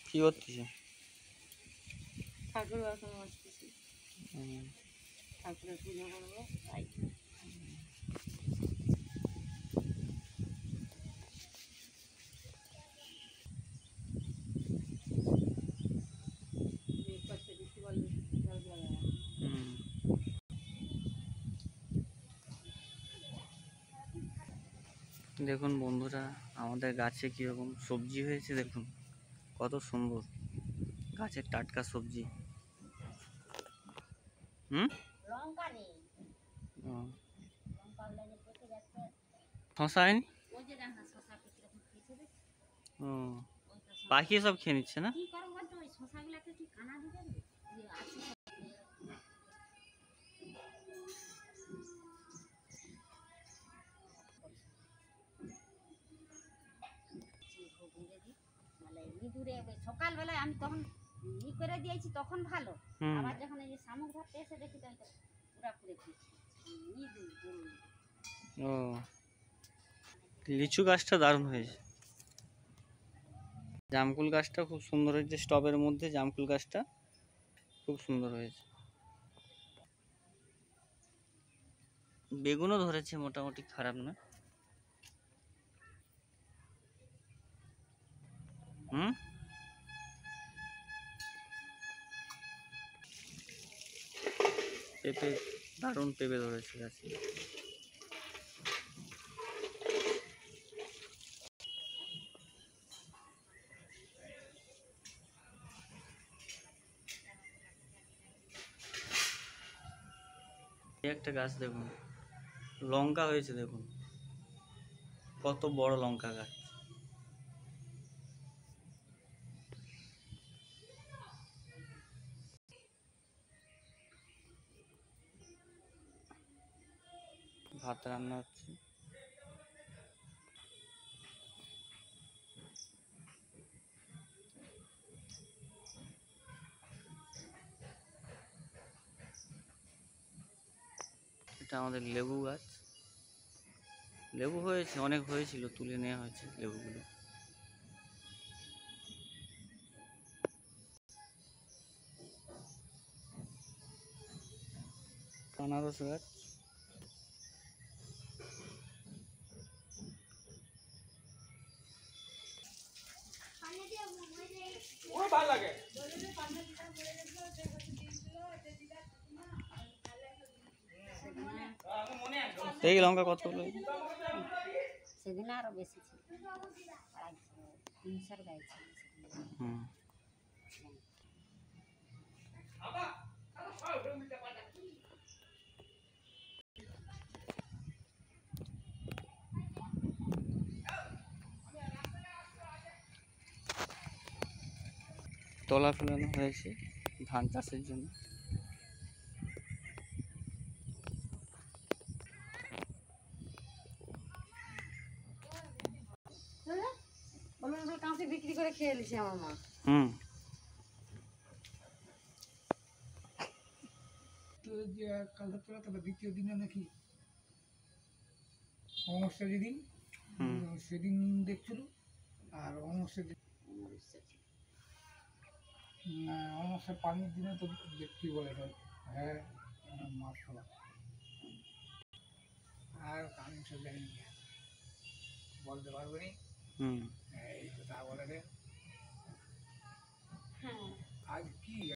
কি করতেছে? ঠাকুর বাসন মাজতেছি, ঠাকুরের পুজো করবো তাই। দেখুন বন্ধুরা, আমাদের গাছে কিরকম সবজি হয়েছে দেখুন, কত সুন্দর গাছের টাটকা সবজি। শশা হয়নি? ও, পাখি সব খেয়ে নিচ্ছে না? সকালবেলায় আমি তখন ই করে দিয়েছি, তখন ভালো। আবার যখন এই যে শামুক ধরতে এসে দেখি তো পুরা পুরে খেয়েছি। ও, লিচু গাছটা দারুণ হয়েছে। জামকুল গাছটা খুব সুন্দর হয়েছে, স্টবের মধ্যে জামকুল গাছটা খুব সুন্দর হয়েছে। বেগুনও ধরেছে, মোটামুটি খারাপ না। পেঁপে, দারুণ পেঁপে ধরেছে গাছে। একটা গাছ দেখুন, লঙ্কা হয়েছে দেখুন, কত বড় লঙ্কা গাছ। ভাত রান্না হচ্ছে। এটা আমাদের লেবু গাছ, লেবু হয়েছে, অনেক হয়েছিল, তুলে নেওয়া হয়েছে লেবুগুলো। আনারস গাছ, এই লঙ্কা কত হলো? সেদিন আরো বেশি ছিল, 300 গাছ ছিল। তলা ফেলানো হয়েছে ধান চাষের জন্য। কাঁচি বিক্রি করে খেয়ে নিছে আমার মা। দ্বিতীয় দিনে নাকি অমাবস্যা যেদিন, সেদিন দেখছিল। আর অমাবস্যা পানির দিনে তো দেখতে বলে, হ্যাঁ মাছ খাওয়া। আর আমি সব জানি বলতে পারবো নি, এই তো তা বলে রে।